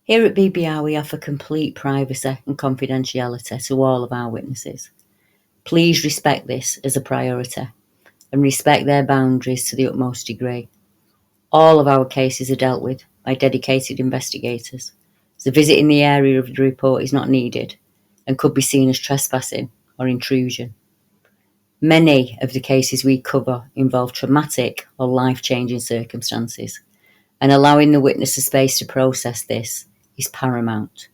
Here at BBR, we offer complete privacy and confidentiality to all of our witnesses. Please respect this as a priority and respect their boundaries to the utmost degree. All of our cases are dealt with by dedicated investigators, so visiting the area of the report is not needed and could be seen as trespassing or intrusion. Many of the cases we cover involve traumatic or life-changing circumstances, and allowing the witness a space to process this is paramount.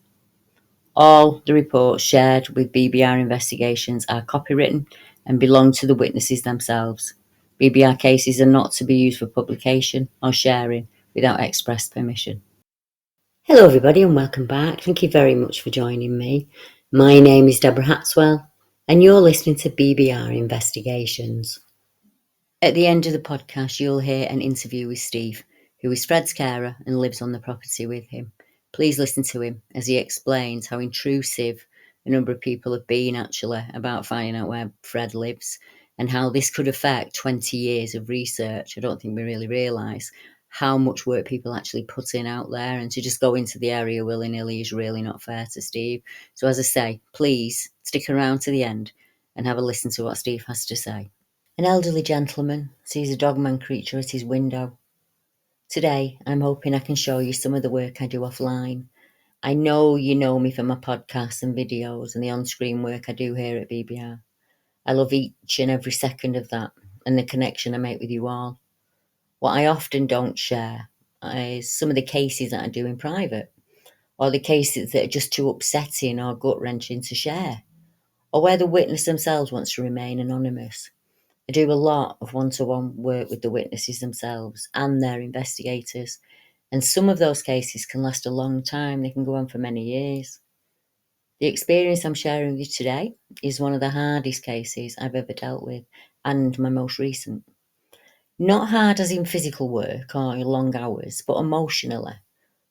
All the reports shared with BBR investigations are copywritten and belong to the witnesses themselves. BBR cases are not to be used for publication or sharing without express permission. Hello everybody and welcome back. Thank you very much for joining me. My name is Deborah Hatswell and you're listening to BBR Investigations. At the end of the podcast you'll hear an interview with Steve, who is Fred's carer and lives on the property with him. Please listen to him as he explains how intrusive a number of people have been actually about finding out where Fred lives and how this could affect 20 years of research. I don't think we really realise how much work people actually put in out there, and to just go into the area willy-nilly is really not fair to Steve. So as I say, please stick around to the end and have a listen to what Steve has to say. An elderly gentleman sees a Dogman creature at his window. Today, I'm hoping I can show you some of the work I do offline. I know you know me from my podcasts and videos and the on-screen work I do here at BBR. I love each and every second of that and the connection I make with you all. What I often don't share is some of the cases that I do in private, or the cases that are just too upsetting or gut-wrenching to share, or where the witness themselves wants to remain anonymous. I do a lot of one-to-one work with the witnesses themselves and their investigators, and some of those cases can last a long time. They can go on for many years. The experience I'm sharing with you today is one of the hardest cases I've ever dealt with, and my most recent. Not hard as in physical work or long hours, but emotionally,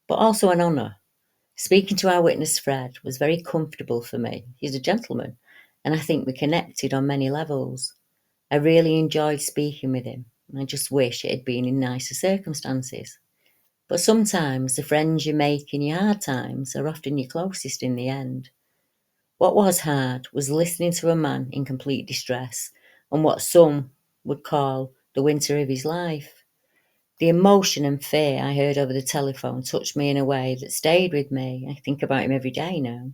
but also an honour. Speaking to our witness Fred was very comfortable for me. He's a gentleman, and I think we connected on many levels. I really enjoyed speaking with him. I just wish it had been in nicer circumstances. But sometimes the friends you make in your hard times are often your closest in the end. What was hard was listening to a man in complete distress and what some would call the winter of his life. The emotion and fear I heard over the telephone touched me in a way that stayed with me. I think about him every day now.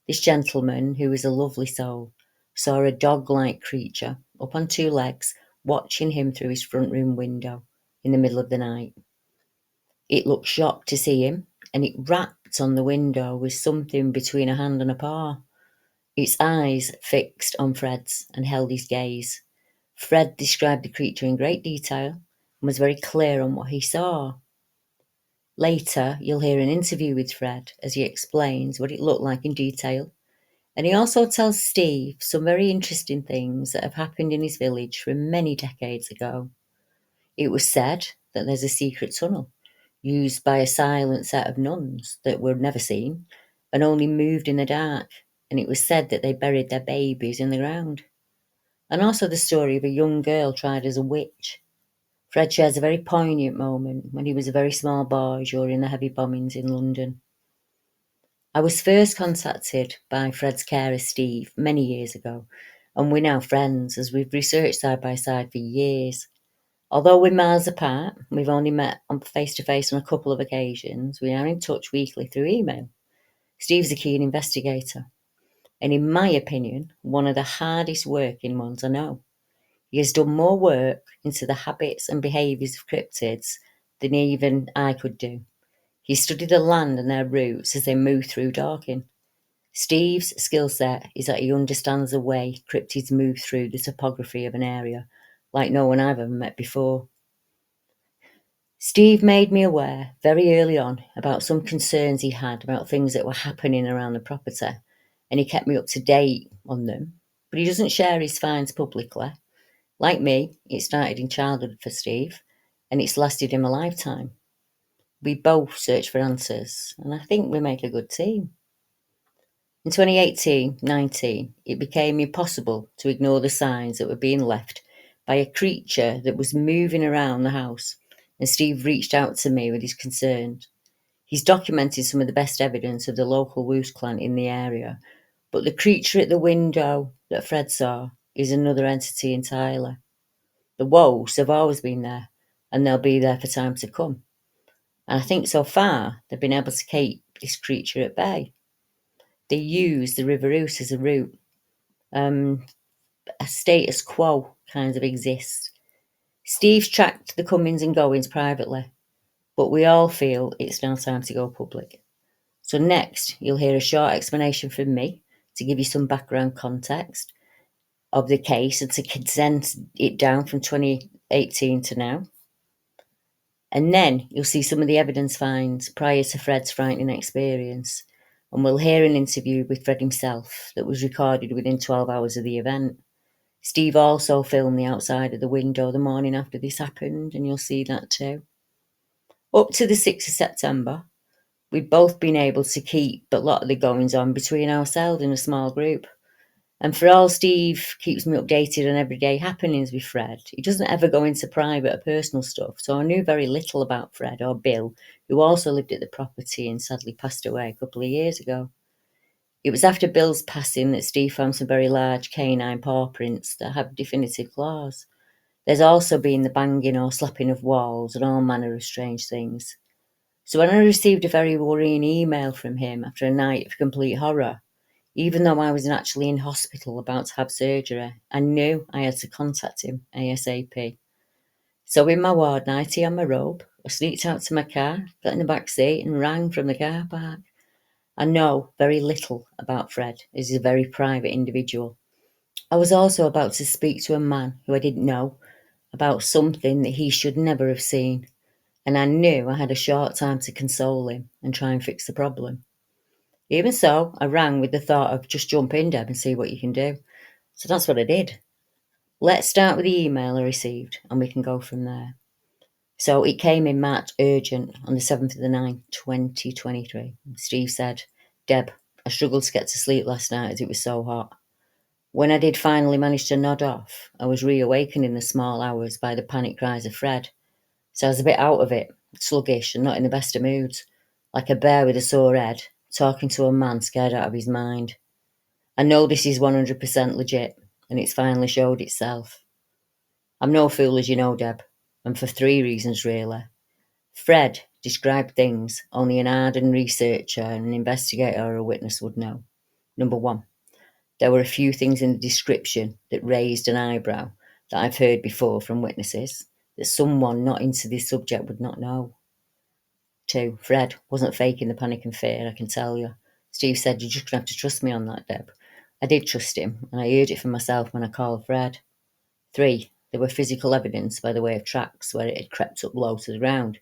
This gentleman, who was a lovely soul, saw a dog-like creature up on two legs watching him through his front room window in the middle of the night. It looked shocked to see him, and it rapped on the window with something between a hand and a paw. Its eyes fixed on Fred's and held his gaze. Fred described the creature in great detail and was very clear on what he saw. Later, you'll hear an interview with Fred as he explains what it looked like in detail. And he also tells Steve some very interesting things that have happened in his village from many decades ago. It was said that there's a secret tunnel used by a silent set of nuns that were never seen and only moved in the dark, and it was said that they buried their babies in the ground. And also the story of a young girl tried as a witch. Fred shares a very poignant moment when he was a very small boy during the heavy bombings in London. I was first contacted by Fred's carer Steve many years ago, and we're now friends as we've researched side by side for years. Although we're miles apart, we've only met on face-to-face on a couple of occasions, we are in touch weekly through email. Steve's a keen investigator, and in my opinion, one of the hardest working ones I know. He has done more work into the habits and behaviours of cryptids than even I could do. He studied the land and their roots as they move through Dorking. Steve's skill set is that he understands the way cryptids move through the topography of an area like no one I've ever met before. Steve made me aware very early on about some concerns he had about things that were happening around the property, and he kept me up to date on them, but he doesn't share his finds publicly. Like me, it started in childhood for Steve, and it's lasted him a lifetime. We both search for answers, and I think we make a good team. In 2018-19, it became impossible to ignore the signs that were being left by a creature that was moving around the house, and Steve reached out to me with his concerns. He's documented some of the best evidence of the local Woos clan in the area, but the creature at the window that Fred saw is another entity entirely. The Woos have always been there, and they'll be there for time to come. And I think so far they've been able to keep this creature at bay. They use the River Ouse as a route. A status quo kind of exists. Steve's tracked the comings and goings privately, but we all feel it's now time to go public. So next, you'll hear a short explanation from me to give you some background context of the case and to condense it down from 2018 to now. And then you'll see some of the evidence finds prior to Fred's frightening experience. And we'll hear an interview with Fred himself that was recorded within 12 hours of the event. Steve also filmed the outside of the window the morning after this happened, and you'll see that too. Up to the 6th of September, we've both been able to keep a lot of the goings on between ourselves in a small group. And for all Steve keeps me updated on everyday happenings with Fred, he doesn't ever go into private or personal stuff, so I knew very little about Fred or Bill, who also lived at the property and sadly passed away a couple of years ago. It was after Bill's passing that Steve found some very large canine paw prints that have definitive claws. There's also been the banging or slapping of walls and all manner of strange things. So when I received a very worrying email from him after a night of complete horror, even though I was actually in hospital about to have surgery, I knew I had to contact him ASAP. So in my ward nightie on my robe, I sneaked out to my car, got in the back seat and rang from the car park. I know very little about Fred, as he's a very private individual. I was also about to speak to a man who I didn't know about something that he should never have seen, and I knew I had a short time to console him and try and fix the problem. Even so, I rang with the thought of just jump in, Deb, and see what you can do. So that's what I did. Let's start with the email I received, and we can go from there. So it came in March urgent on the 7th of the 9th, 2023. Steve said, Deb, I struggled to get to sleep last night as it was so hot. When I did finally manage to nod off, I was reawakened in the small hours by the panic cries of Fred. So I was a bit out of it, sluggish and not in the best of moods, like a bear with a sore head, talking to a man scared out of his mind. I know this is 100% legit, and it's finally showed itself. I'm no fool, as you know, Deb, and for 3 reasons, really. Fred described things only an ardent researcher, an investigator, or a witness would know. Number 1, there were a few things in the description that raised an eyebrow that I've heard before from witnesses that someone not into this subject would not know. 2, Fred wasn't faking the panic and fear, I can tell you. Steve said, you're just going to have to trust me on that, Deb. I did trust him, and I heard it for myself when I called Fred. 3, there were physical evidence by the way of tracks where it had crept up low to the ground.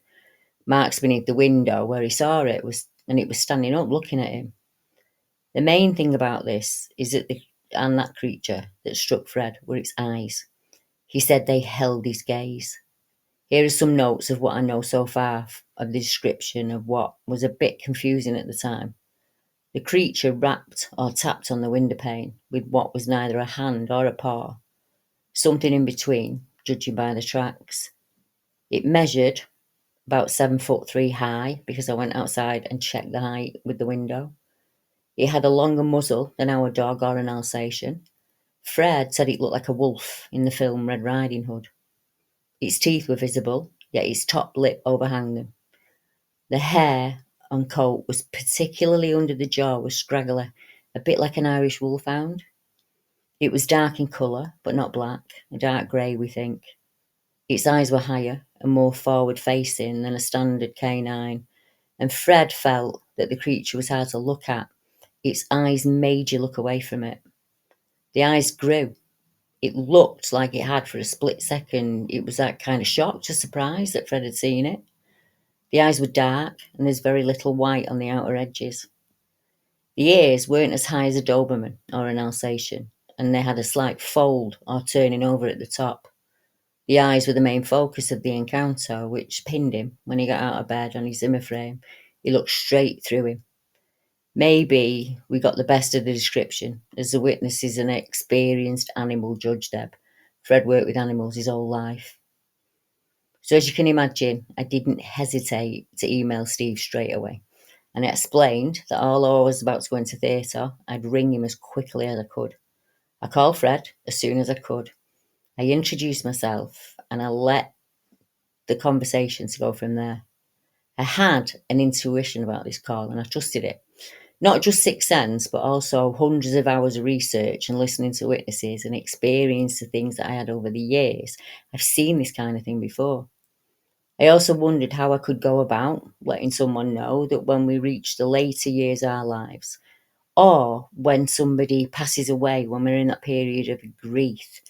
Marks beneath the window where he saw it and it was standing up looking at him. The main thing about this is that that creature that struck Fred were its eyes. He said they held his gaze. Here are some notes of what I know so far of the description of what was a bit confusing at the time. The creature rapped or tapped on the window pane with what was neither a hand or a paw, something in between, judging by the tracks. It measured about 7'3" high because I went outside and checked the height with the window. It had a longer muzzle than our dog or an Alsatian. Fred said it looked like a wolf in the film Red Riding Hood. Its teeth were visible, yet its top lip overhang them. The hair on coat was particularly under the jaw was scraggly, a bit like an Irish wolfhound. It was dark in colour, but not black, a dark grey, we think. Its eyes were higher and more forward-facing than a standard canine, and Fred felt that the creature was hard to look at. Its eyes made you look away from it. The eyes grew. It looked like it had for a split second. It was that kind of shock to surprise that Fred had seen it. The eyes were dark, and there's very little white on the outer edges. The ears weren't as high as a Doberman or an Alsatian, and they had a slight fold or turning over at the top. The eyes were the main focus of the encounter, which pinned him when he got out of bed on his Zimmer frame. He looked straight through him. Maybe we got the best of the description, as the witness is an experienced animal judge, Deb. Fred worked with animals his whole life. So as you can imagine, I didn't hesitate to email Steve straight away. And I explained that although I was about to go into theatre, I'd ring him as quickly as I could. I called Fred as soon as I could. I introduced myself and I let the conversations go from there. I had an intuition about this call and I trusted it. Not just sixth sense, but also hundreds of hours of research and listening to witnesses and experience the things that I had over the years. I've seen this kind of thing before. I also wondered how I could go about letting someone know that when we reach the later years of our lives, or when somebody passes away, when we're in that period of grief,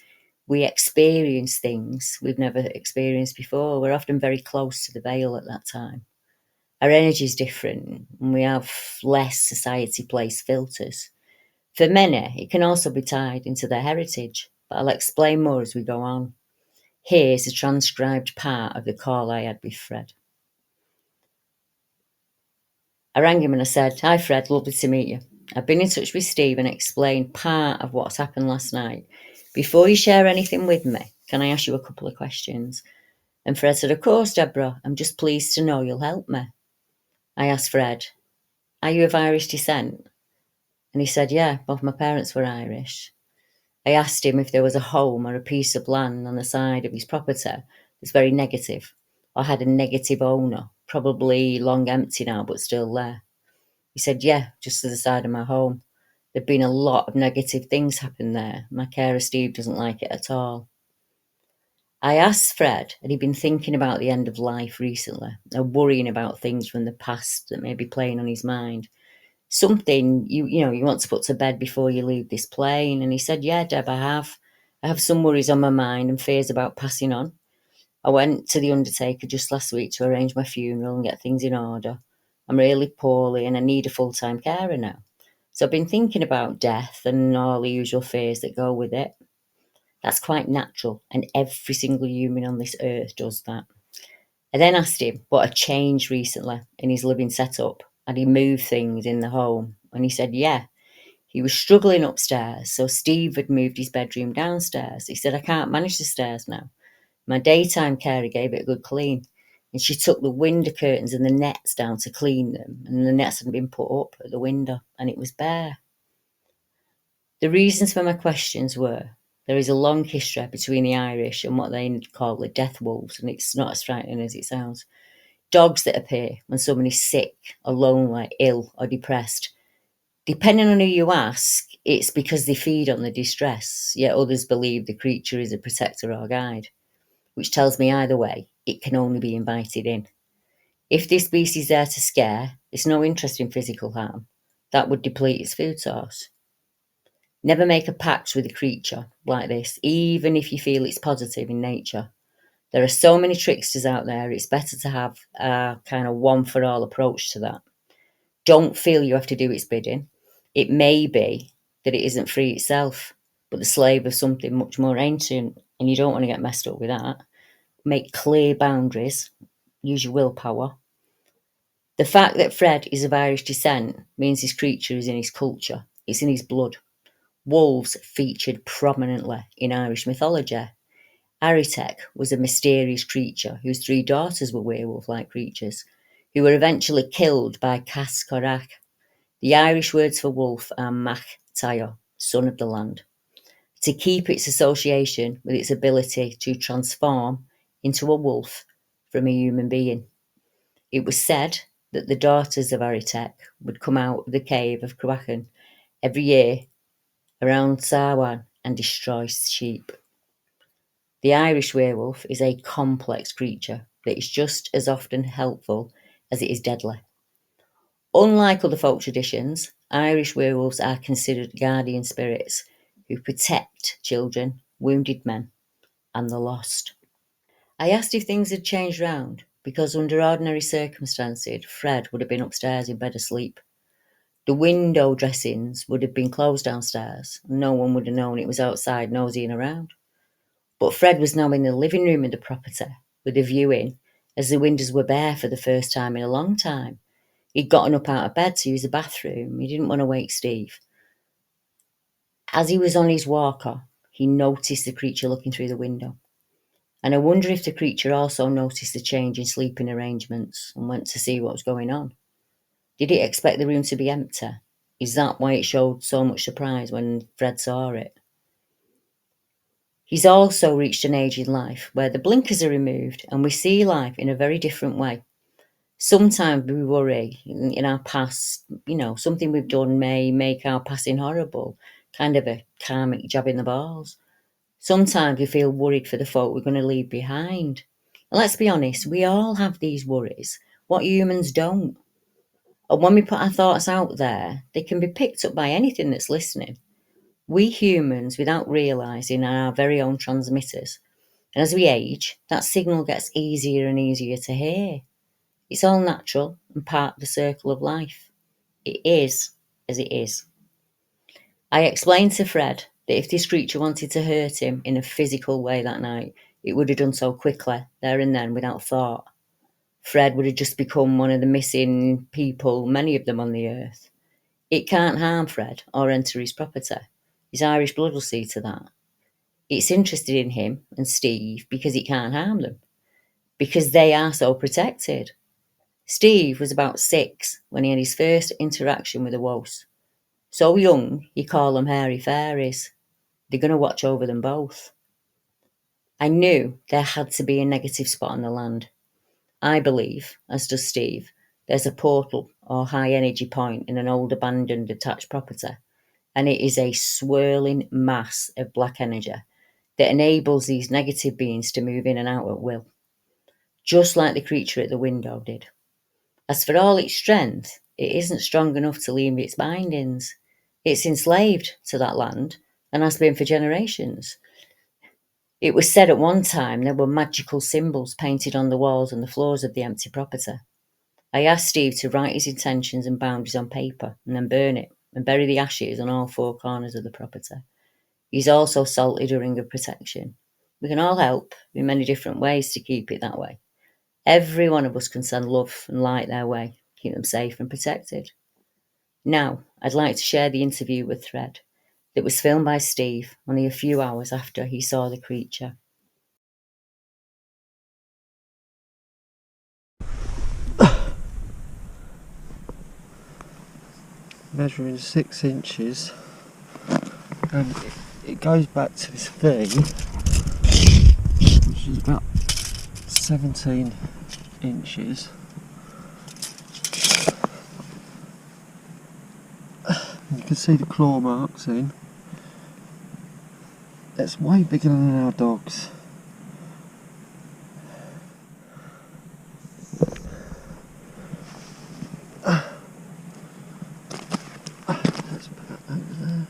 we experience things we've never experienced before. We're often very close to the veil at that time. Our energy is different and we have less society placed filters. For many, it can also be tied into their heritage, but I'll explain more as we go on. Here's a transcribed part of the call I had with Fred. I rang him and I said, "Hi Fred, lovely to meet you. I've been in touch with Steve and explained part of what's happened last night. Before you share anything with me, can I ask you a couple of questions?" And Fred said, "Of course, Deborah. I'm just pleased to know you'll help me." I asked Fred, "Are you of Irish descent?" And he said, "Yeah, both my parents were Irish." I asked him if there was a home or a piece of land on the side of his property that's very negative, or had a negative owner, probably long empty now but still there. He said, "Yeah, just to the side of my home. There'd been a lot of negative things happen there. My carer Steve doesn't like it at all." I asked Fred, had he been thinking about the end of life recently, or worrying about things from the past that may be playing on his mind? Something you want to put to bed before you leave this plane. And he said, "Yeah, Deb, I have. I have some worries on my mind and fears about passing on. I went to the undertaker just last week to arrange my funeral and get things in order. I'm really poorly and I need a full-time carer now. So I've been thinking about death and all the usual fears that go with it. That's quite natural, and every single human on this earth does that." I then asked him what had changed recently in his living setup. Had he moved things in the home? And he said, yeah, he was struggling upstairs, so Steve had moved his bedroom downstairs. He said, "I can't manage the stairs now. My daytime carer gave it a good clean, and she took the window curtains and the nets down to clean them, and the nets had been put up at the window, and it was bare." The reasons for my questions were, there is a long history between the Irish and what they call the death wolves, and it's not as frightening as it sounds. Dogs that appear when someone is sick or lonely, ill or depressed. Depending on who you ask, it's because they feed on the distress, yet others believe the creature is a protector or guide, which tells me either way, it can only be invited in. If this beast is there to scare, it's no interest in physical harm. That would deplete its food source. Never make a pact with a creature like this, even if you feel it's positive in nature. There are so many tricksters out there, it's better to have a kind of one-for-all approach to that. Don't feel you have to do its bidding. It may be that it isn't free itself, but the slave of something much more ancient, and you don't want to get messed up with that. Make clear boundaries. Use your willpower. The fact that Fred is of Irish descent means this creature is in his culture. It's in his blood. Wolves featured prominently in Irish mythology. Aritek was a mysterious creature whose three daughters were werewolf-like creatures, who were eventually killed by Cas Corach. The Irish words for wolf are Mach Tayo, son of the land, to keep its association with its ability to transform into a wolf from a human being. It was said that the daughters of Aritek would come out of the cave of Cruachan every year around Samhain and destroy sheep. The Irish werewolf is a complex creature that is just as often helpful as it is deadly. Unlike other folk traditions, Irish werewolves are considered guardian spirits who protect children, wounded men, and the lost. I asked if things had changed round, because under ordinary circumstances, Fred would have been upstairs in bed asleep. The window dressings would have been closed downstairs, and no one would have known it was outside nosying around. But Fred was now in the living room of the property, with a view in, as the windows were bare for the first time in a long time. He'd gotten up out of bed to use the bathroom. He didn't want to wake Steve. As he was on his walker, he noticed the creature looking through the window. And I wonder if the creature also noticed the change in sleeping arrangements and went to see what was going on. Did it expect the room to be empty? Is that why it showed so much surprise when Fred saw it? He's also reached an age in life where the blinkers are removed and we see life in a very different way. Sometimes we worry in our past, something we've done may make our passing horrible, kind of a karmic jab in the balls. Sometimes we feel worried for the folk we're going to leave behind. And let's be honest, we all have these worries. What humans don't? And when we put our thoughts out there, they can be picked up by anything that's listening. We humans, without realising, are our very own transmitters. And as we age, that signal gets easier and easier to hear. It's all natural and part of the circle of life. It is as it is. I explained to Fred that if this creature wanted to hurt him in a physical way that night, it would have done so quickly, there and then, without thought. Fred would have just become one of the missing people, many of them on the earth. It can't harm Fred or enter his property. His Irish blood will see to that. It's interested in him and Steve because it can't harm them, because they are so protected. Steve was about 6 when he had his first interaction with a wos. So young, you call them hairy fairies. They're going to watch over them both. I knew there had to be a negative spot on the land. I believe, as does Steve, there's a portal or high energy point in an old abandoned detached property, and it is a swirling mass of black energy that enables these negative beings to move in and out at will, just like the creature at the window did. As for all its strength, it isn't strong enough to leave its bindings. It's enslaved to that land and has been for generations. It was said at one time there were magical symbols painted on the walls and the floors of the empty property. I asked Steve to write his intentions and boundaries on paper and then burn it and bury the ashes on all 4 corners of the property. He's also salted a ring of protection. We can all help in many different ways to keep it that way. Every one of us can send love and light their way, keep them safe and protected. Now, I'd like to share the interview with Fred that was filmed by Steve only a few hours after he saw the creature. Measuring 6 inches, and it goes back to this V, which is about 17 inches. You can see the claw marks in. It's way bigger than our dogs. Let's put that over there.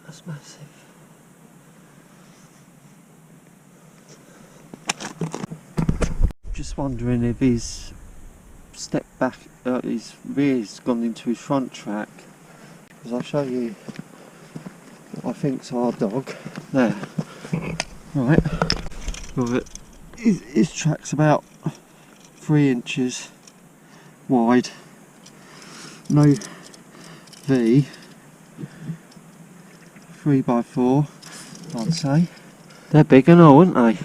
That's massive. Just wondering if he's stepped back, his rear's gone into his front track. Because I'll show you what I think's our dog. There. Right. Right. His track's about 3 inches wide. No V. 3x4, I'd say. They're big and all, aren't they?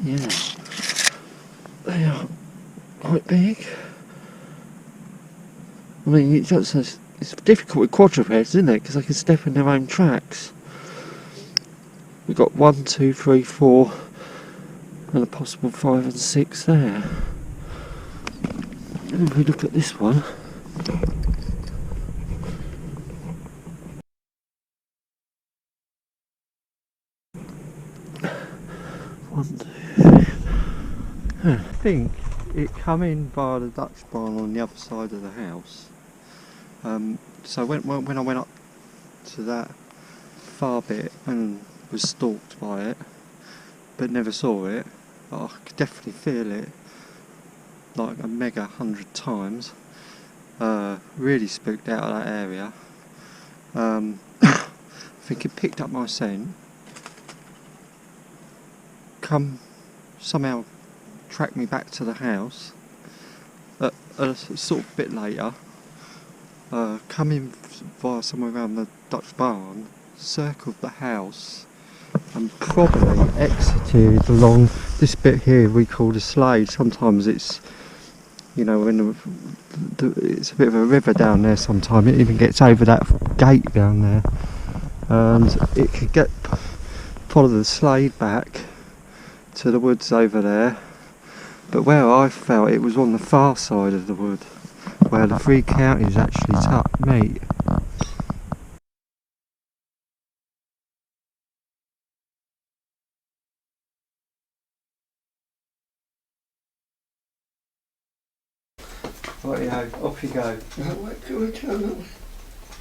Yeah. They are quite big. I mean, it's difficult with quadrupeds, isn't it? Because they can step in their own tracks. We've got 1, 2, 3, 4, and a possible 5 and 6 there. And if we look at this one, I think it come in via the Dutch barn on the other side of the house. So when I went up to that far bit and was stalked by it, but never saw it, I could definitely feel it like a mega 100 times. really spooked out of that area. I think it picked up my scent, somehow tracked me back to the house a sort of bit later, come in via somewhere around the Dutch barn, circled the house, and probably exited along this bit here we call the Slade. Sometimes it's, you know, when it's a bit of a river down there sometimes, it even gets over that gate down there, and it could follow the Slade back to the woods over there. But where I felt it was on the far side of the wood, where the three counties actually meet. Right, off you go. What can we turn that?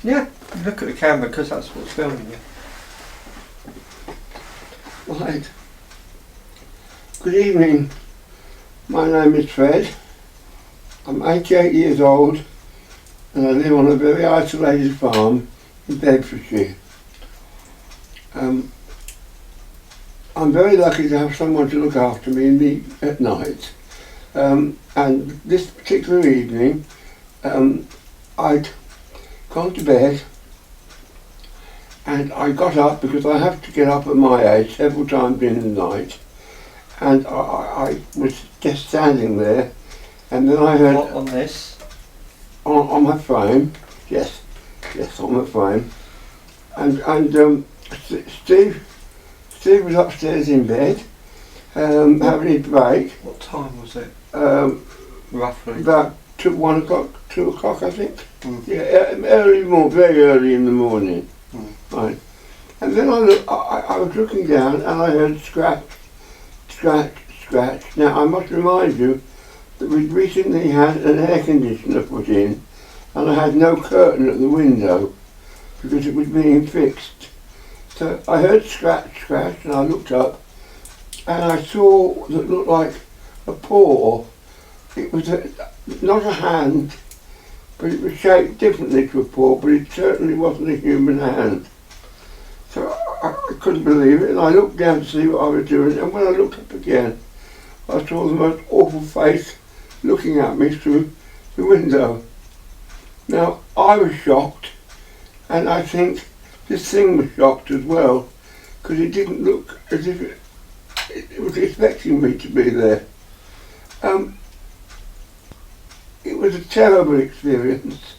Yeah, look at the camera because that's what's filming you. Right. Good evening. My name is Fred. I'm 88 years old and I live on a very isolated farm in Bedfordshire. I'm very lucky to have someone to look after me at night. And this particular evening, I'd gone to bed and I got up because I have to get up at my age several times in the night, and I was just standing there, and then I heard... What, on this? On my frame, yes, on my frame, and Steve was upstairs in bed, having his break. What time was it? Roughly? About 1 o'clock, 2 o'clock I think. Yeah, very early in the morning. Right. And then I was looking down and I heard scratch. Now I must remind you that we'd recently had an air conditioner put in and I had no curtain at the window because it was being fixed. So I heard scratch and I looked up and I saw what looked like a paw. It was not a hand, but it was shaped differently to a paw, but it certainly wasn't a human hand. So I couldn't believe it, and I looked down to see what I was doing, and when I looked up again, I saw the most awful face looking at me through the window. Now, I was shocked, and I think this thing was shocked as well, because it didn't look as if it was expecting me to be there. It was a terrible experience.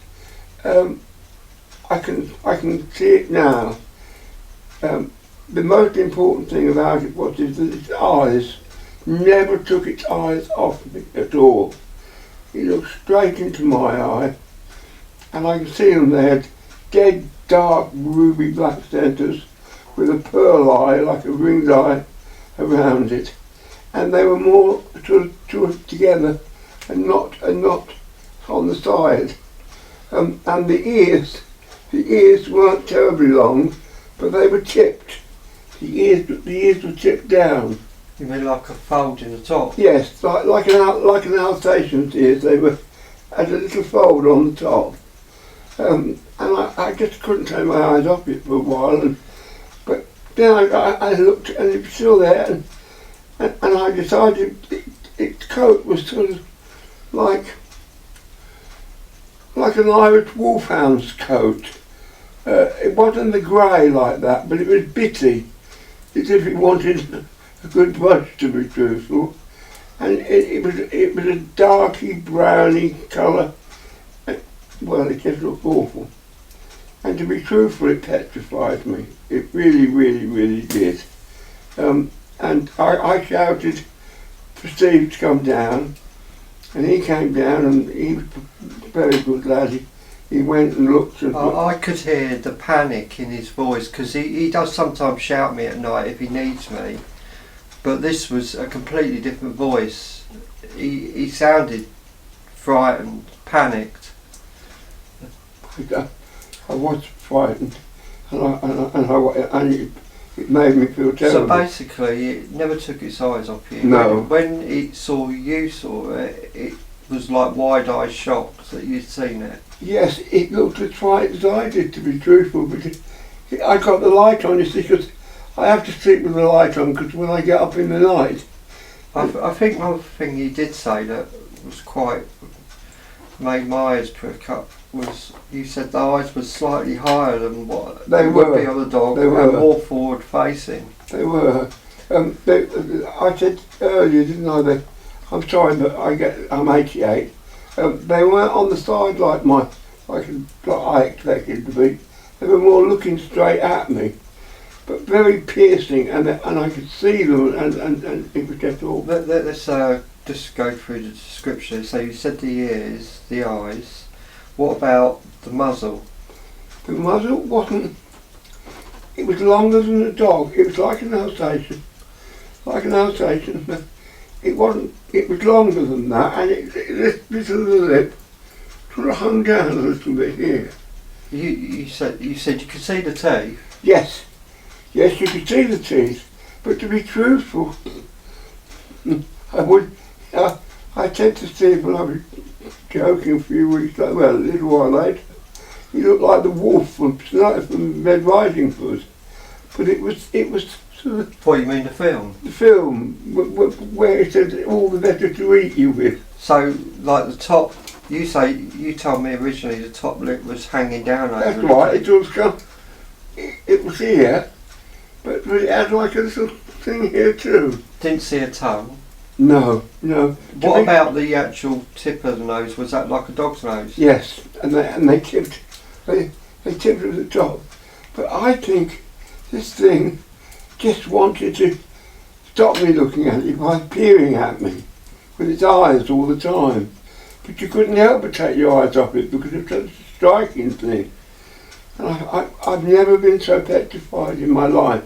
I can see it now. The most important thing about it was that its eyes never took its eyes off me at all. It looked straight into my eye, and I could see them. They had dead dark ruby black centres with a pearl eye like a ringed eye around it, and they were more sort of together and not on the side. And the ears weren't terribly long, but they were tipped. The ears were tipped down. You mean like a fold in the top? Yes, like an Alsatian's ears. They had a little fold on the top. And I just couldn't take my eyes off it for a while. But then I looked and it was still there, and I decided its coat was sort of like an Irish wolfhound's coat. It wasn't the grey like that, but it was bitty, as if it wanted a good brush, to be truthful. And it was a darky browny colour. Well, it just looked awful. And to be truthful, it petrified me. It really did. And I shouted for Steve to come down, and he came down, and he was a very good lad. He went and looked. And I could hear the panic in his voice, because he does sometimes shout at me at night if he needs me, but this was a completely different voice. He sounded frightened, panicked. I was frightened, and it made me feel terrible. So basically, it never took its eyes off you. No. When it saw you, was like wide-eyed shocked that you'd seen it. Yes, it looked as bright as I did, to be truthful, but I got the light on, you see, because I have to sleep with the light on, because when I get up in the night... I think one thing you did say that was quite... made my eyes prick up was you said the eyes were slightly higher than what they would be on the dog, they were more forward-facing. They were. I said earlier, didn't I, I'm sorry, but I'm 88. They weren't on the side like I expected to be. They were more looking straight at me, but very piercing, and I could see them, and it was just all. Let's just go through the description. So you said the ears, the eyes. What about the muzzle? The muzzle wasn't. It was longer than a dog. It was like an Alsatian. But it wasn't. It was longer than that, and this bit of the lip sort of hung down a little bit here. You said you could see the teeth. Yes, you could see the teeth. But to be truthful, I said to Steve when I was joking a few weeks later, well, a little while later, he looked like the wolf from Red Riding Hood. But it was sort of... What, you mean the film? The film, where it said all the better to eat you with. So, like the top, you told me originally the top lip was hanging down over. That's right, it was here, but it had like a little thing here too. Didn't see a tongue? No. What about the actual tip of the nose? Was that like a dog's nose? Yes, and they tipped it at the top. But I think this thing just wanted to stop me looking at it by peering at me with its eyes all the time. But you couldn't help but take your eyes off it because it's such a striking thing. And I've never been so petrified in my life.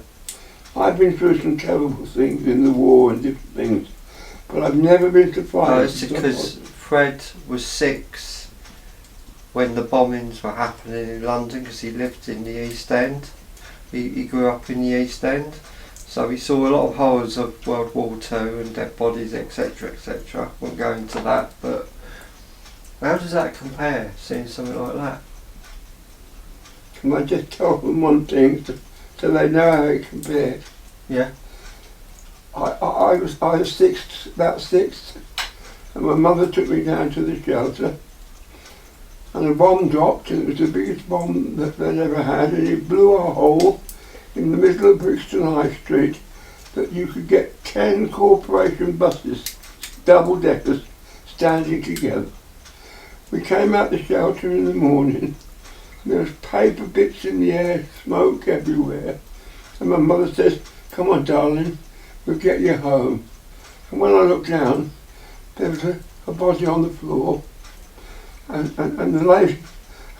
I've been through some terrible things in the war and different things, but I've never been so frightened. No, it's because Fred was 6 when the bombings were happening in London because he lived in the East End. He grew up in the East End, so he saw a lot of horrors of World War II and dead bodies, etc, etc. Won't go into that, but how does that compare, seeing something like that? Can I just tell them one thing so they know how it compares? Yeah. I was about 6, and my mother took me down to the shelter, and a bomb dropped, and it was the biggest bomb that they'd ever had, and it blew a hole in the middle of Brixton High Street that you could get 10 corporation buses, double-deckers, standing together. We came out the shelter in the morning, and there was paper bits in the air, smoke everywhere, and my mother says, "Come on, darling, we'll get you home." And when I looked down, there was a body on the floor, and the lady,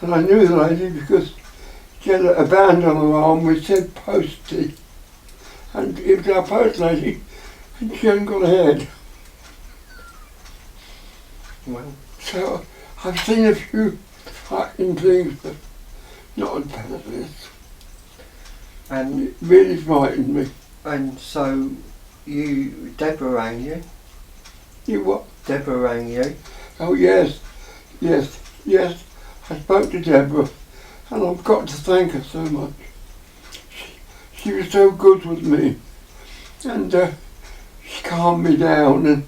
and I knew the lady because she had a band on her arm which said "Postie," and it was our post lady, and she hadn't got a head. Well, So I've seen a few frightening things, but not as bad as this. and It really frightened me. and so Deborah rang you. You what? Deborah rang you. Oh yes. I spoke to Deborah, and I've got to thank her so much. She was so good with me, and she calmed me down,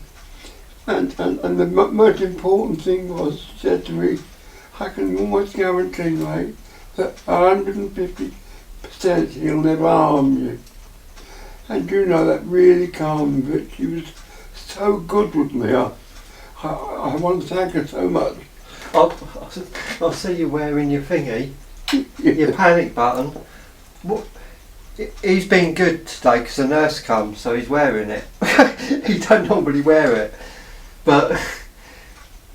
and the most important thing was, she said to me, "I can almost guarantee, mate, that 150% he'll never harm you." And you know, that really calmed me, but she was so good with me. I want to thank her so much. I'll see you wearing your thingy, your panic button. What? He's been good today because the nurse comes, so he's wearing it. He don't normally wear it, but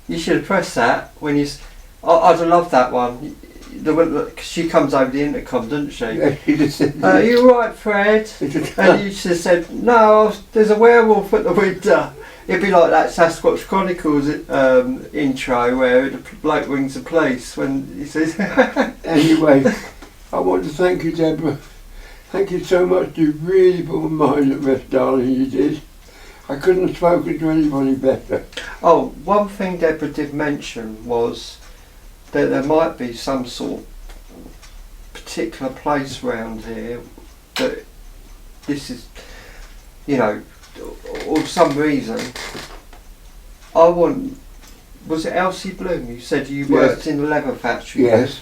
you should have pressed that when you. I'd have loved that one. Cause she comes over the intercom, doesn't she? Yeah, she just said, Are you right, Fred? And you should have said, "No, there's a werewolf at the window." It'd be like that Sasquatch Chronicles intro where the bloke rings the police when he says... Anyway, I want to thank you, Deborah. Thank you so much. You really put my mind at rest, darling, you did. I couldn't have spoken to anybody better. Oh, one thing Deborah did mention was that there might be some sort of particular place around here that this is, you know, or some reason. Was it Elsie Bloom? You said you worked in the leather factory. Yes,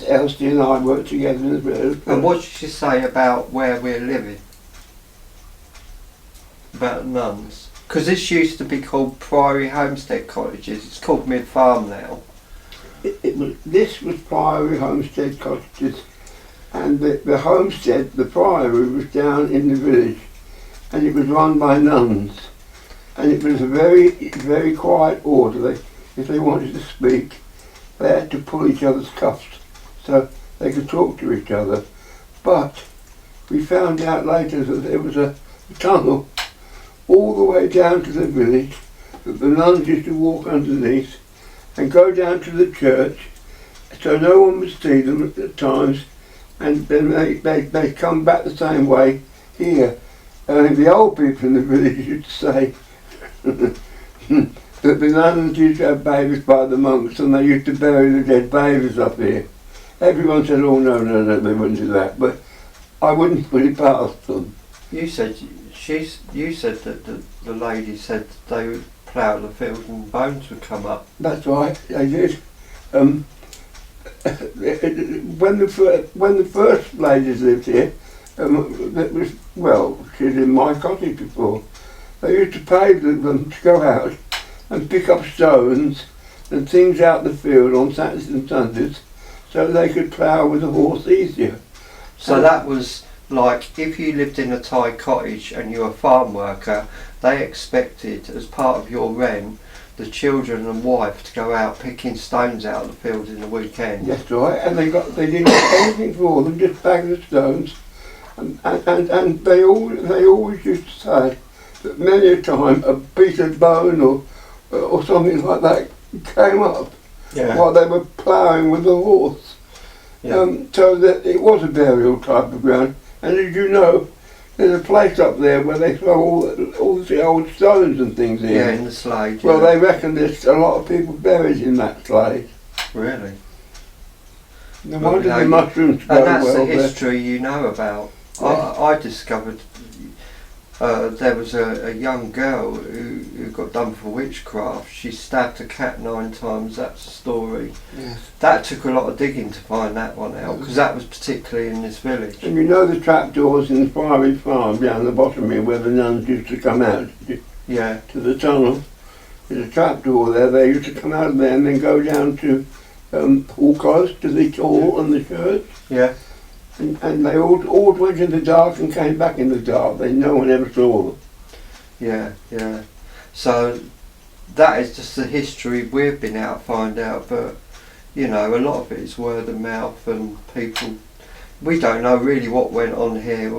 Elsie and I worked together in the village. And what did she say about where we're living? About the nuns? Because this used to be called Priory Homestead Cottages. It's called Mid Farm now. This was Priory Homestead Cottages, and the homestead, the priory, was down in the village, and it was run by nuns, and it was a very, very quiet order. If they wanted to speak, they had to pull each other's cuffs so they could talk to each other. But we found out later that there was a tunnel all the way down to the village that the nuns used to walk underneath and go down to the church, so no one would see them at times, and then they'd come back the same way here. The old people in the village used to say that the nuns used to have babies by the monks, and they used to bury the dead babies up here. Everyone said, oh no, they wouldn't do that, but I wouldn't put it past them. You said that the lady said they would plough the field and bones would come up. That's right, they did. When the first ladies lived here, she was in my cottage before. They used to pay them to go out and pick up stones and things out the field on Saturdays and Sundays, so they could plough with a horse easier. So that was like, if you lived in a Thai cottage and you were a farm worker, they expected, as part of your rent, the children and wife to go out picking stones out of the field in the weekend. That's right, and they didn't get anything for them, just bags of stones, and they always used to say that many a time a piece of bone or something like that came up while they were ploughing with the horse. So that it was a burial type of ground, and as you know, there's a place up there where they throw all the old stones and things in. Yeah, in the slade. Well, they reckon there's a lot of people buried in that slade. Really? No wonder the mushrooms go well. And that's well the history you know about. Yeah. I discovered there was a young girl who got done for witchcraft. She stabbed a cat 9 times, that's the story. Yes. That took a lot of digging to find that one out, because that was particularly in this village. And you know the trapdoors in the Priory Farm down the bottom here where the nuns used to come out to the tunnel? There's a trapdoor there. They used to come out of there and then go down to Hall Close, to the hall and the church. Yeah. And they all went in the dark and came back in the dark. No one ever saw them. Yeah. So that is just the history we've been out to find out, but you know, a lot of it is word of mouth and people. We don't know really what went on here.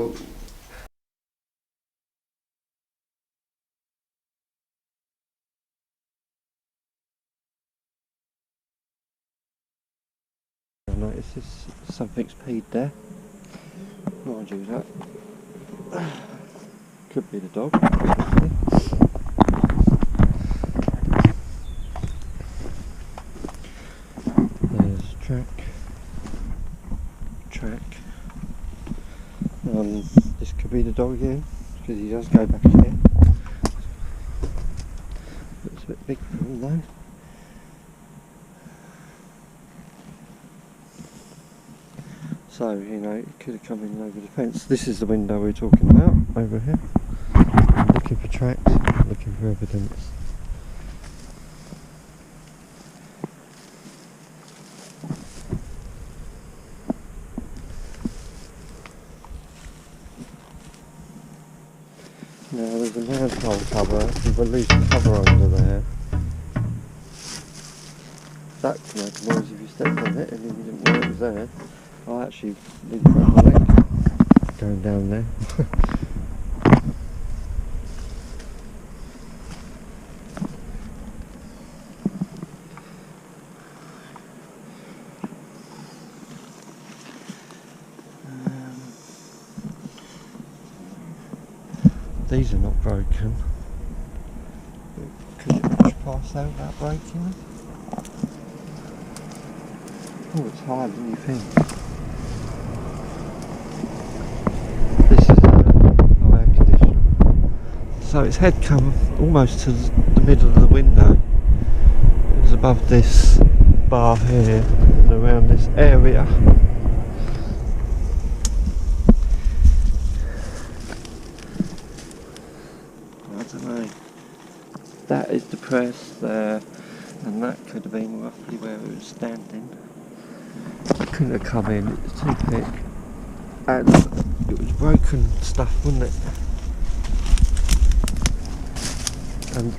I notice something's peed there. Mind you, that could be the dog. There's track. This could be the dog again, because he does go back here. Looks a bit big for him though. So, you know, it could have come in over the fence. This is the window we're talking about, over here. Looking for tracks, looking for evidence. Now there's a manhole cover with a loose cover under there. That can make a noise if you step on it, and if you didn't know it was there. I actually didn't break my leg going down there. These are not broken. pass out without breaking them? Oh, it's higher than you think. This is our air conditioner. So its head come almost to the middle of the window. It was above this bar here and around this area. I don't know. That is depressed there, and that could have been roughly where it was standing. It couldn't have come in, it's too thick. And it was broken stuff, wasn't it? And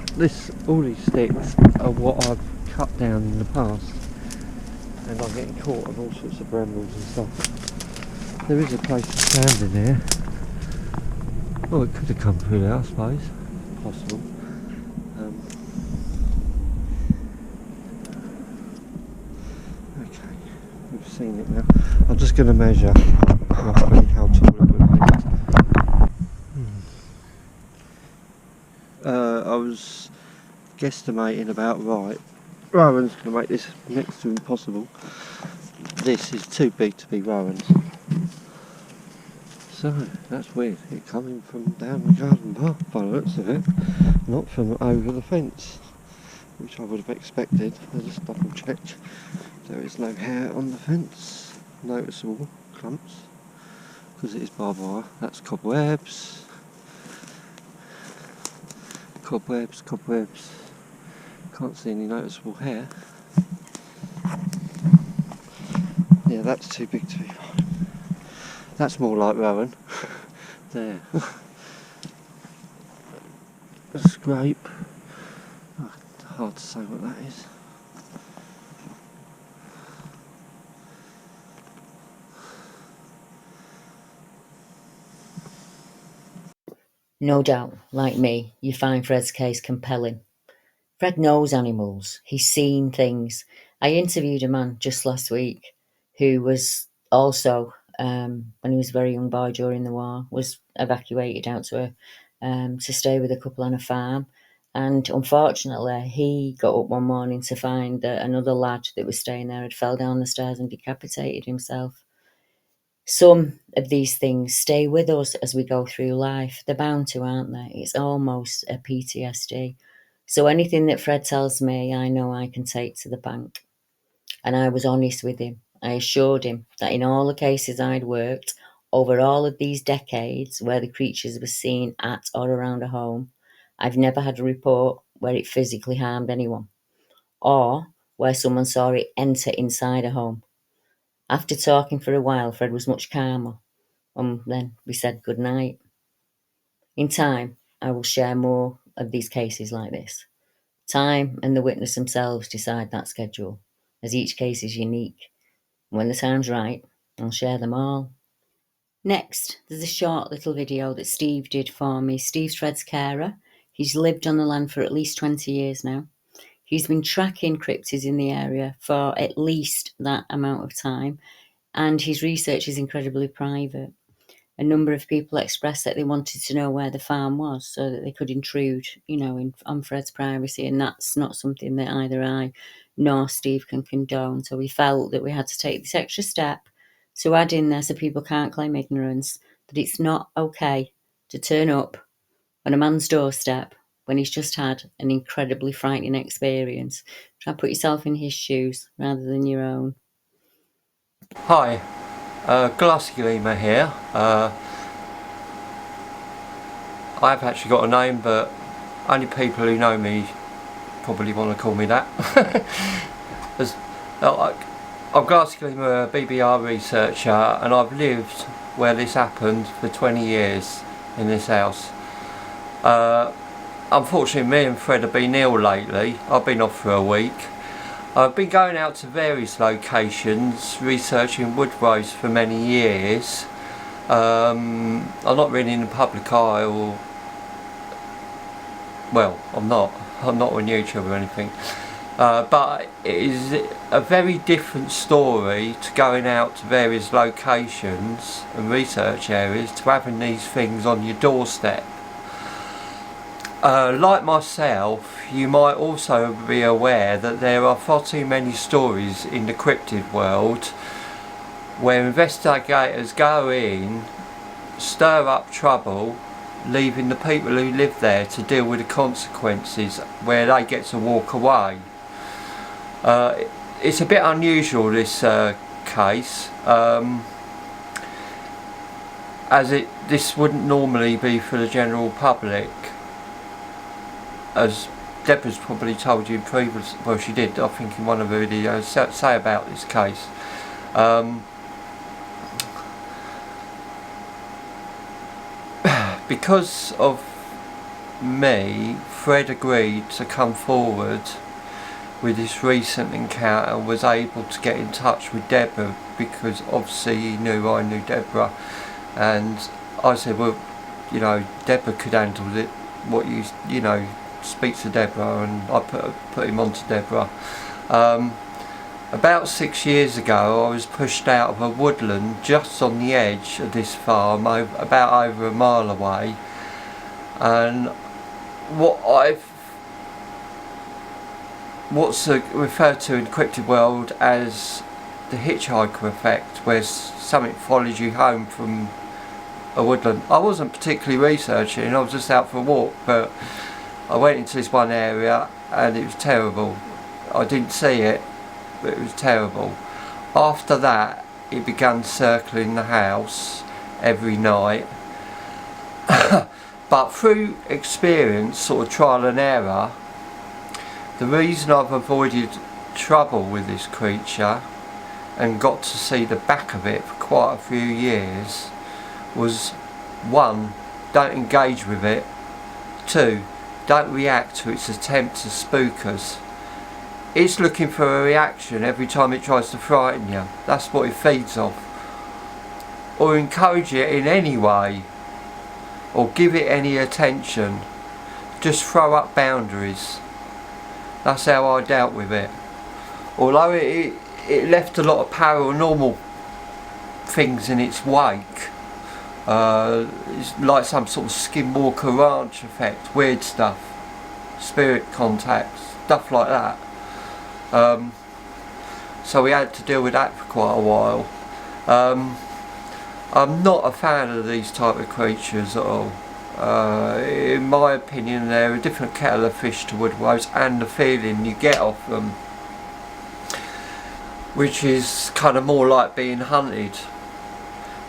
all these sticks are what I've cut down in the past. And I'm getting caught on all sorts of brambles and stuff. There is a place to stand in here. Well, it could have come through there, I suppose. Possible. Okay, we've seen it now. I'm just going to measure roughly how tall it would be. I was guesstimating about right. Rowan's going to make this next to impossible. This is too big to be Rowan's. So, that's weird. It coming from down the garden path by the looks of it, not from over the fence, which I would have expected. I'll just double check. There is no hair on the fence, noticeable clumps, because it is barbed wire. That's cobwebs. Cobwebs, cobwebs. Can't see any noticeable hair. Yeah, that's too big to be fine. That's more like Rowan. There. A scrape. Oh, hard to say what that is. No doubt, like me, you find Fred's case compelling. Fred knows animals. He's seen things. I interviewed a man just last week who was also, when he was a very young boy during the war, was evacuated out to stay with a couple on a farm. And unfortunately, he got up one morning to find that another lad that was staying there had fell down the stairs and decapitated himself. Some of these things stay with us as we go through life. They're bound to, aren't they? It's almost a PTSD. So anything that Fred tells me, I know I can take to the bank. And I was honest with him. I assured him that in all the cases I'd worked, over all of these decades where the creatures were seen at or around a home, I've never had a report where it physically harmed anyone, or where someone saw it enter inside a home. After talking for a while, Fred was much calmer, and then we said good night. In time, I will share more of these cases like this. Time and the witness themselves decide that schedule, as each case is unique. When the time's right, I'll share them all. Next, there's a short little video that Steve did for me. Steve's Fred's carer. He's lived on the land for at least 20 years now. He's been tracking cryptids in the area for at least that amount of time, and his research is incredibly private. A number of people expressed that they wanted to know where the farm was so that they could intrude, on Fred's privacy, and that's not something that either I nor Steve can condone. So we felt that we had to take this extra step to add in there so people can't claim ignorance, that it's not okay to turn up on a man's doorstep when he's just had an incredibly frightening experience. Try and put yourself in his shoes rather than your own. Hi, Glasgow here. I've actually got a name, but only people who know me probably want to call me that. I'm Glasgow, a BBR researcher, and I've lived where this happened for 20 years in this house. Unfortunately, me and Fred have been ill lately. I've been off for a week. I've been going out to various locations researching woodrows for many years. I'm not really in the public eye, or well, I'm not on YouTube or anything, but it is a very different story to going out to various locations and research areas to having these things on your doorstep. Like myself, you might also be aware that there are far too many stories in the cryptid world where investigators go in, stir up trouble, leaving the people who live there to deal with the consequences, where they get to walk away. It's a bit unusual, this case, as this wouldn't normally be for the general public, as Deborah's probably told you previously. Well, she did, I think, in one of her videos, say about this case. Because of me, Fred agreed to come forward with this recent encounter and was able to get in touch with Deborah, because obviously he knew I knew Deborah, and I said, well, you know, Deborah could handle it, what you know, speak to Deborah, and I put him on to Deborah. About 6 years ago, I was pushed out of a woodland just on the edge of this farm, about over a mile away, and what's referred to in the cryptid world as the hitchhiker effect, where something follows you home from a woodland. I wasn't particularly researching, I was just out for a walk, but I went into this one area and it was terrible. I didn't see it, but it was terrible. After that, it began circling the house every night. But through experience, sort of trial and error, the reason I've avoided trouble with this creature and got to see the back of it for quite a few years was, 1, don't engage with it, 2, don't react to its attempt to spook us. It's looking for a reaction every time it tries to frighten you. That's what it feeds off. Or encourage it in any way, or give it any attention. Just throw up boundaries. That's how I dealt with it. Although it left a lot of paranormal things in its wake. It's like some sort of skinwalker ranch effect, weird stuff, spirit contacts, stuff like that. So we had to deal with that for quite a while. I'm not a fan of these type of creatures at all. In my opinion, they're a different kettle of fish to woodwolves, and the feeling you get off them, which is kind of more like being hunted.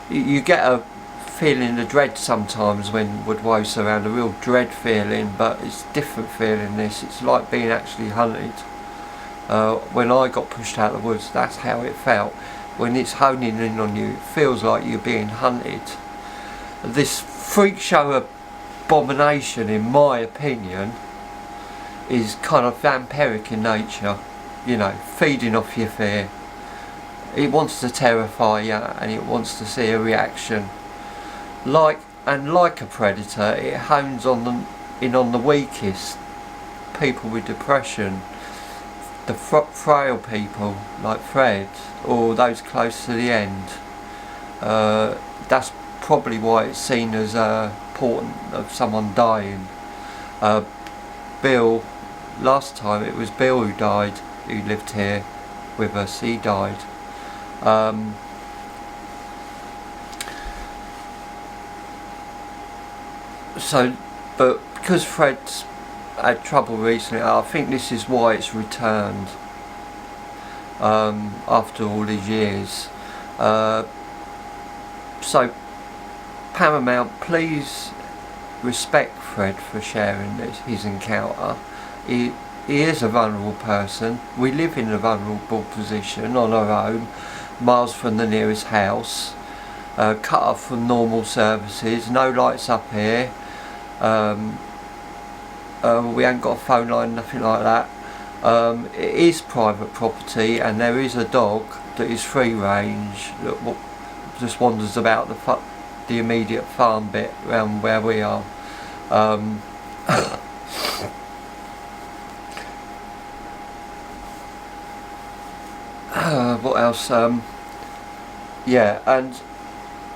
You get a feeling of dread sometimes when woodwolves are around, a real dread feeling, but it's a different feeling this. It's like being actually hunted. When I got pushed out of the woods, that's how it felt. When it's honing in on you, it feels like you're being hunted. This freak show abomination, in my opinion, is kind of vampiric in nature, you know, feeding off your fear. It wants to terrify you and it wants to see a reaction. Like a predator, it hones on the weakest, people with depression, the frail people like Fred, or those close to the end. That's probably why it's seen as important of someone dying. Bill, last time it was Bill who died, who lived here with us. He died. But because Fred's had trouble recently, I think this is why it's returned after all these years. So Paramount, please respect Fred for sharing his encounter. He is a vulnerable person. We live in a vulnerable position on our own, miles from the nearest house, cut off from normal services, no lights up here. We ain't got a phone line, nothing like that. It is private property, and there is a dog that is free range that just wanders about the immediate farm bit around where we are. What else? Yeah, and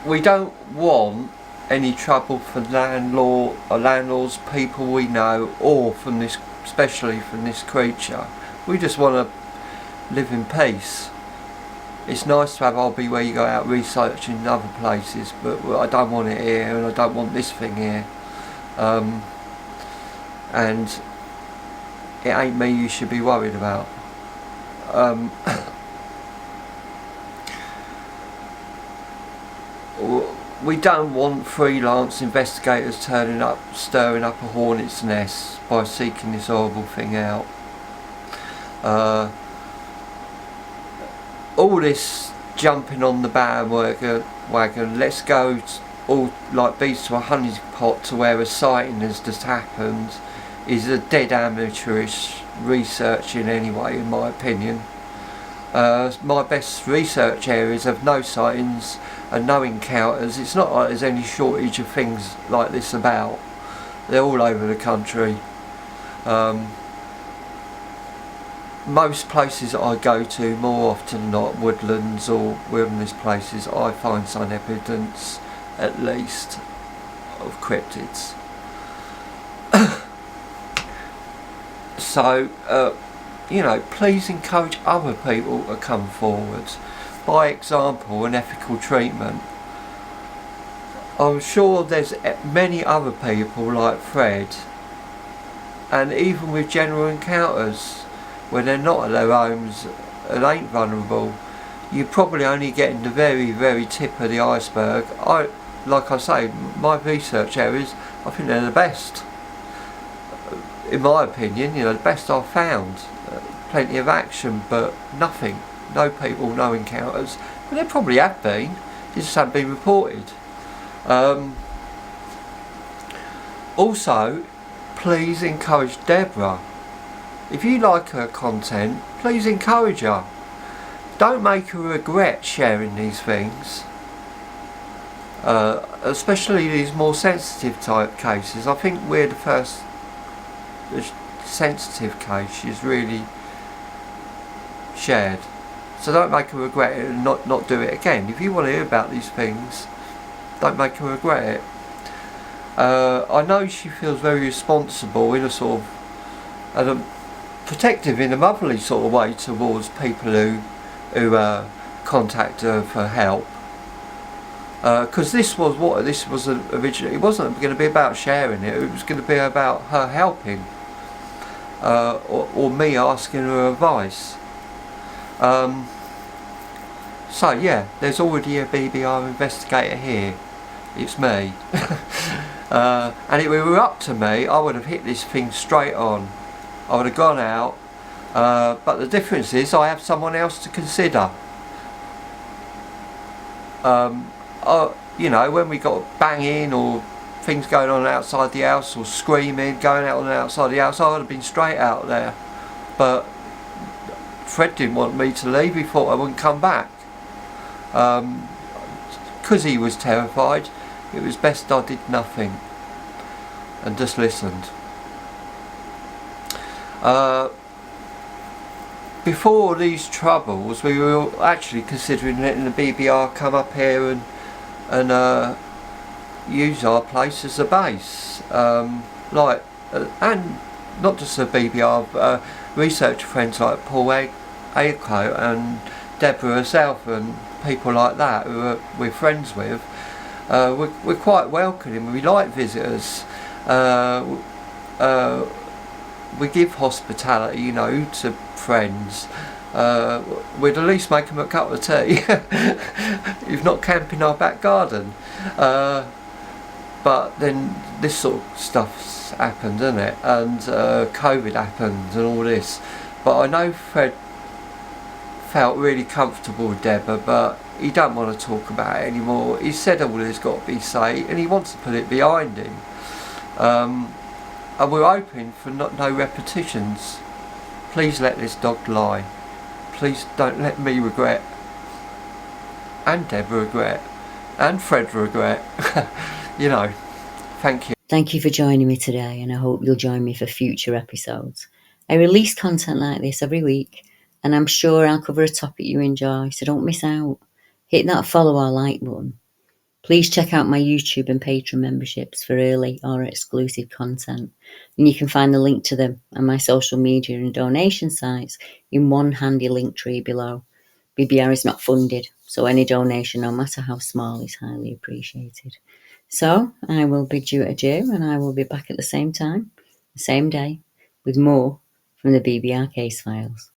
we don't want any trouble from landlords, people we know, or from this, especially from this creature. We just want to live in peace. It's nice to have hobby where you go out researching in other places, but I don't want it here, and I don't want this thing here. And it ain't me you should be worried about. We don't want freelance investigators turning up, stirring up a hornet's nest by seeking this horrible thing out. All this jumping on the bandwagon, let's go all like bees to a honey pot to where a sighting has just happened, is a dead amateurish research in any way, in my opinion. My best research areas have no sightings and no encounters. It's not like there's any shortage of things like this about. They're all over the country. Most places that I go to, more often than not, woodlands or wilderness places, I find some evidence, at least, of cryptids. So, you know, please encourage other people to come forward. By example and ethical treatment. I'm sure there's many other people like Fred, and even with general encounters, when they're not at their homes and ain't vulnerable, you're probably only getting the very, very tip of the iceberg. Like I say, my research areas, I think they're the best. In my opinion, you know, the best I've found. Plenty of action, but nothing. No people, no encounters. But there probably have been. They just haven't been reported. Also, please encourage Deborah. If you like her content, please encourage her. Don't make her regret sharing these things. Especially these more sensitive type cases. I think we're the first sensitive case she's really shared. So don't make her regret it and not do it again. If you want to hear about these things, don't make her regret it. I know she feels very responsible in a sort of protective in a motherly sort of way towards people who contact her for help. Because this was originally. It wasn't going to be about sharing it. It was going to be about her helping, or me asking her advice. So yeah, there's already a BBR investigator here. It's me. And if it were up to me, I would have hit this thing straight on. I would have gone out. But the difference is I have someone else to consider. You know, when we got banging or things going on outside the house or screaming, going out on the outside the house, I would have been straight out there. But Fred didn't want me to leave. He thought I wouldn't come back. Because he was terrified, it was best I did nothing and just listened. Before these troubles, we were actually considering letting the BBR come up here and use our place as a base. And not just the BBR, research friends like Paul Aiko and Deborah herself and people like that who we're friends with. We're quite welcoming. We like visitors. We give hospitality, you know, to friends. We'd at least make them a cup of tea if not camping our back garden. But then this sort of stuff's happened, hasn't it? And COVID happened and all this. But I know Fred felt really comfortable with Deborah, but he don't want to talk about it anymore. He said all there's got to be said and he wants to put it behind him. And we're hoping for no repetitions. Please let this dog lie. Please don't let me regret. And Deborah regret. And Fred regret. You know, thank you. Thank you for joining me today, and I hope you'll join me for future episodes. I release content like this every week, and I'm sure I'll cover a topic you enjoy, so don't miss out. Hit that follow or like button. Please check out my YouTube and Patreon memberships for early or exclusive content, and you can find the link to them and my social media and donation sites in one handy link tree below. BBR is not funded, so any donation, no matter how small, is highly appreciated. So I will bid you adieu, and I will be back at the same time, the same day, with more from the BBR Case Files.